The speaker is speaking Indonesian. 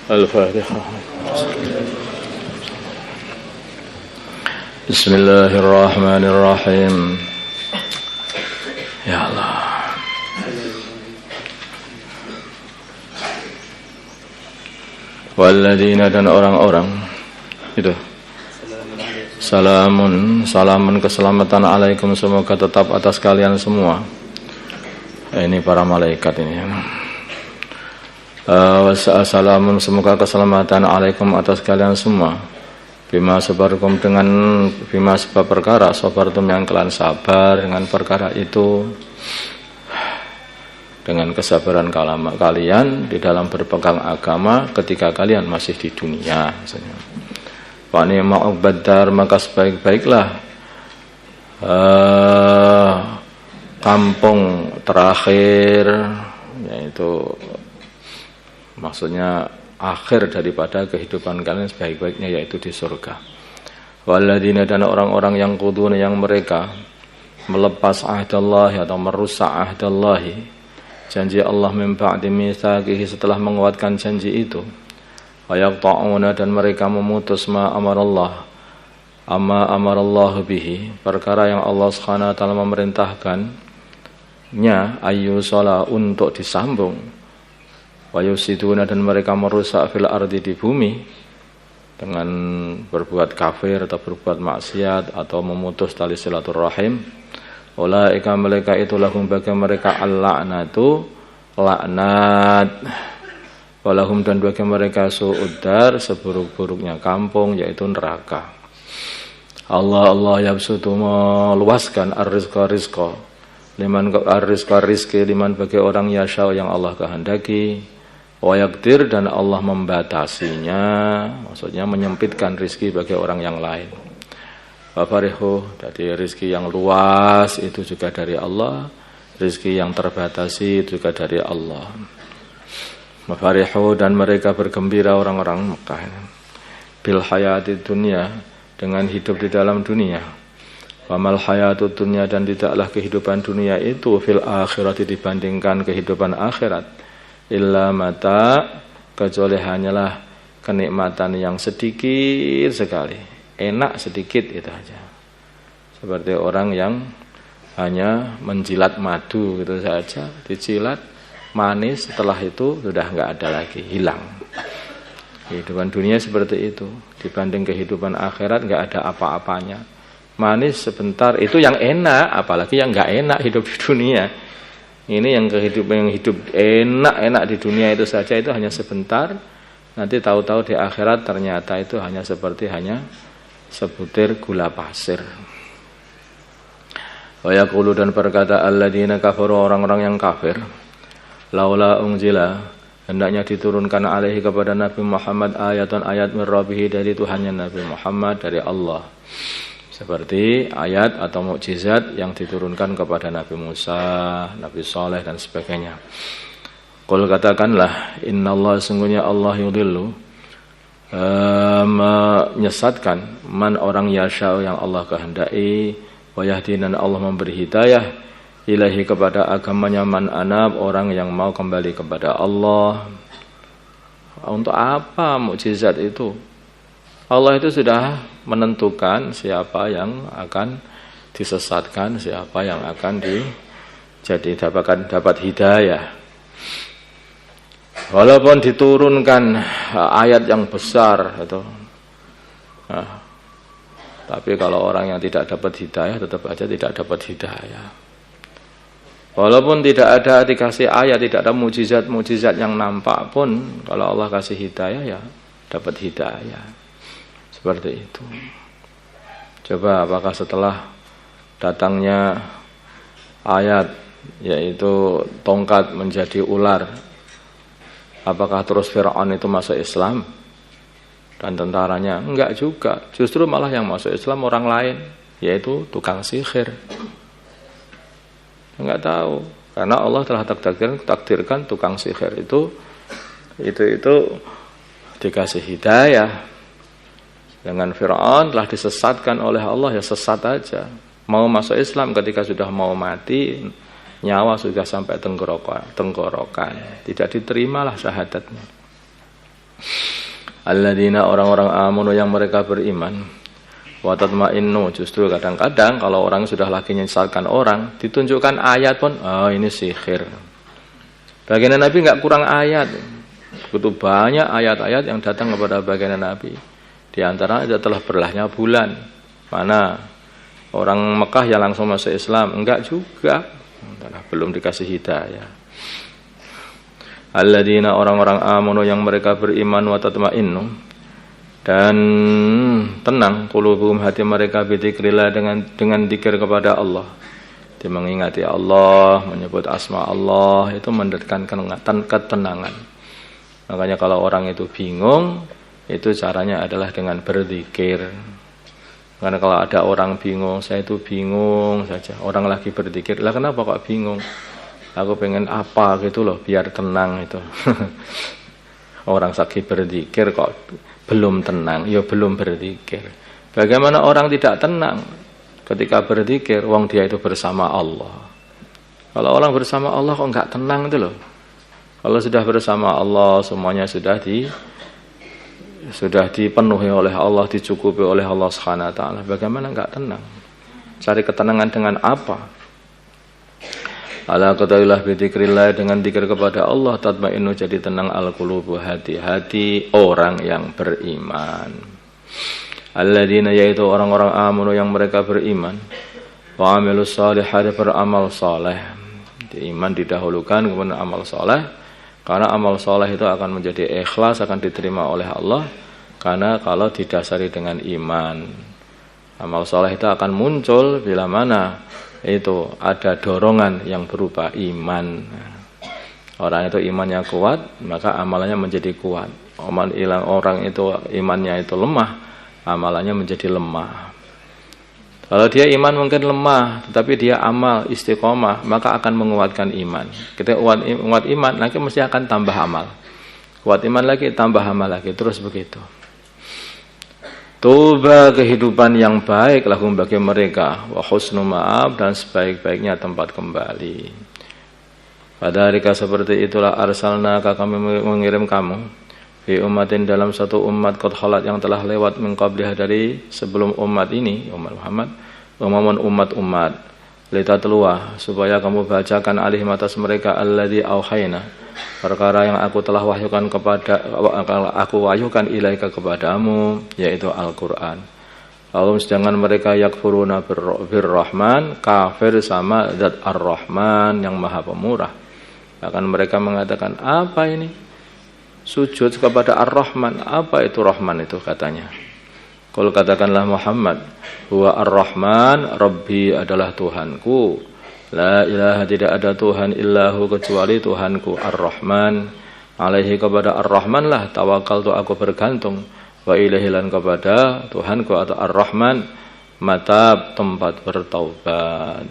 Al-Fatihah. Bismillahirrahmanirrahim. Ya Allah. Walladzina, dan orang-orang itu. Salamun keselamatan alaikum, semoga tetap atas kalian semua. Ini para malaikat ini. Wassalamun, semoga keselamatan alaikum atas kalian semua. Bima sabarkum, dengan bima sebab perkara sabartum yang kalian sabar dengan perkara itu, dengan kesabaran kalian di dalam berpegang agama ketika kalian masih di dunia. Wa ni'ma uqbaddar, maka sebaik-baiklah kampung terakhir, yaitu maksudnya akhir daripada kehidupan kalian sebaik-baiknya, yaitu di surga. Walladzina, dan orang-orang yang quduna, yang mereka melepas ahdallahi atau merusak ahdallahi, janji Allah, min ba'di mitsaqihi, setelah menguatkan janji itu. Wa yaqta'una, dan mereka memutus ma amarallahu bihi, perkara yang Allah Subhanahu wa taala memerintahkannya, ayyusala, untuk disambung. Wa yusiduna, dan mereka merusak fil ardi, di bumi, dengan berbuat kafir atau berbuat maksiat atau memutus tali silaturahim. Ulaika, mereka itu lahum, bagi mereka al-la'natu, laknat. Walahum, dan bagi mereka su'uddar, seburuk-buruknya kampung, yaitu neraka. Allah yabsutu, meluaskan ar-rizqa liman rizki liman, bagi orang yasha, yang Allah kehendaki. Wa yaqdir, dan Allah membatasinya, maksudnya menyempitkan rizki bagi orang yang lain. Wa farihu, jadi rizki yang luas itu juga dari Allah, rizki yang terbatasi juga dari Allah. Wa farihu, dan mereka bergembira, orang-orang Mekah, bil hayati dunia, dengan hidup di dalam dunia. Wa mal hayatud dunya, dan tidaklah kehidupan dunia itu fil akhirati, dibandingkan kehidupan akhirat, illa mata, kecuali hanyalah kenikmatan yang sedikit sekali, enak sedikit itu aja. Seperti orang yang hanya menjilat madu gitu saja, dicilat manis, setelah itu sudah enggak ada lagi, hilang. Kehidupan dunia seperti itu, dibanding kehidupan akhirat enggak ada apa-apanya. Manis sebentar, itu yang enak, apalagi yang enggak enak hidup di dunia. Ini yang hidup enak di dunia itu saja, itu hanya sebentar. Nanti tahu-tahu di akhirat ternyata itu hanya sebutir gula pasir. Wa yaqulu, dan berkata alladzina kafaru, orang-orang yang kafir, laula unzila, hendaknya diturunkan alaihi, kepada Nabi Muhammad, ayatun, ayat min rabbih, dari Tuhannya Nabi Muhammad, dari Allah. Seperti ayat atau mukjizat yang diturunkan kepada Nabi Musa, Nabi Saleh, dan sebagainya. Qul, katakanlah, innallaha, sungguhnya Allah, yudhillu, menyesatkan, man, orang yasha, yang Allah kehendaki, wa yahdi, dan Allah memberi hidayah, ilahi, kepada agamanya, man anab, orang yang mau kembali kepada Allah. Untuk apa mukjizat itu? Allah itu sudah menentukan siapa yang akan disesatkan, siapa yang akan dapat hidayah. Walaupun diturunkan ayat yang besar itu, tapi kalau orang yang tidak dapat hidayah, tetap aja tidak dapat hidayah. Walaupun tidak ada dikasih ayat, tidak ada mujizat yang nampak pun, kalau Allah kasih hidayah, ya dapat hidayah. Seperti itu. Coba apakah setelah datangnya ayat, yaitu tongkat menjadi ular, apakah terus Fir'aun itu masuk Islam dan tentaranya? Enggak juga. Justru malah yang masuk Islam orang lain, yaitu tukang sihir. Enggak tahu, karena Allah telah takdirkan tukang sihir itu dikasih hidayah. Dengan Fir'aun telah disesatkan oleh Allah, ya sesat aja. Mau masuk Islam, ketika sudah mau mati, nyawa sudah sampai tenggorokan, tidak diterimalah syahadatnya. Alladzina orang-orang amanu yang mereka beriman. Wa tatma'innu, justru kadang-kadang kalau orang sudah lagi menyesatkan orang, ditunjukkan ayat pun, oh ini sihir. Baginda Nabi enggak kurang ayat. Begitu banyak ayat-ayat yang datang kepada baginda Nabi. Di antara itu telah berlahnya bulan. Mana orang Mekah yang langsung masuk Islam? Enggak juga. Belum dikasih hidayah. Alladzina orang-orang amanu yang mereka beriman wa tatma'innu, dan tenang qulubuhum hati mereka bidzikrillah dengan zikir kepada Allah. Dia mengingati Allah, menyebut asma Allah, itu mendatangkan ketenangan. Makanya kalau orang itu bingung, itu caranya adalah dengan berzikir. Karena kalau ada orang bingung, saya itu bingung saja. Orang lagi berzikir, lah kenapa kok bingung? Aku pengen apa gitu loh, biar tenang itu. Orang sakit berzikir kok belum tenang, ya belum berzikir. Bagaimana orang tidak tenang ketika berzikir? Wong dia itu bersama Allah. Kalau orang bersama Allah kok enggak tenang itu loh. Kalau sudah bersama Allah, semuanya sudah dipenuhi oleh Allah, dicukupi oleh Allah Subhanahu wa taala. Bagaimana enggak tenang? Cari ketenangan dengan apa? Ala qadailah bidzikrillah, dengan zikir kepada Allah tatma'innu, jadi tenang al-qulubu, hati-hati orang yang beriman. Alladzina, yaitu orang-orang amanu yang mereka beriman, wa amilus shalihati, beramal saleh. Iman didahulukan kemudian amal saleh, karena amal saleh itu akan menjadi ikhlas, akan diterima oleh Allah, karena kalau didasari dengan iman. Amal saleh itu akan muncul bila mana itu ada dorongan yang berupa iman. Orang itu imannya kuat, maka amalannya menjadi kuat. Orang itu imannya itu lemah, amalannya menjadi lemah. Kalau dia iman mungkin lemah, tetapi dia amal istiqomah, maka akan menguatkan iman. Kita kuat iman, nanti mesti akan tambah amal. Kuat iman lagi, tambah amal lagi, terus begitu. Tuba, kehidupan yang baik lahum bagi mereka, wa husnu ma'ab, dan sebaik-baiknya tempat kembali. Pada hari seperti itulah arsalnaka, kami mengirim kamu, fi ummatin, dalam satu umat, qad khalat, yang telah lewat min qabliha, dari sebelum umat ini, umat Muhammad, umat-umat, litatluwa, supaya kamu bacakan alaihim, atas mereka, alladzi auhayna, perkara yang aku telah wahyukan ilaika, kepadamu, yaitu Al-Quran. Lalu sedangkan mereka yakfuruna birrahman, kafir sama zat ar-Rahman yang maha pemurah. Akan mereka mengatakan, apa ini? Sujud kepada ar-Rahman, apa itu Rahman itu katanya? Kalau katakanlah Muhammad, huwa ar-Rahman, Rabbi adalah Tuhanku. La ilaha, tidak ada Tuhan illahu, kecuali Tuhanku Ar-Rahman. Alaihi, kepada Ar-Rahman lah tawakaltu, aku bergantung. Wa ilaihi, lan kepada Tuhanku atau Ar-Rahman matab, tempat bertaubat.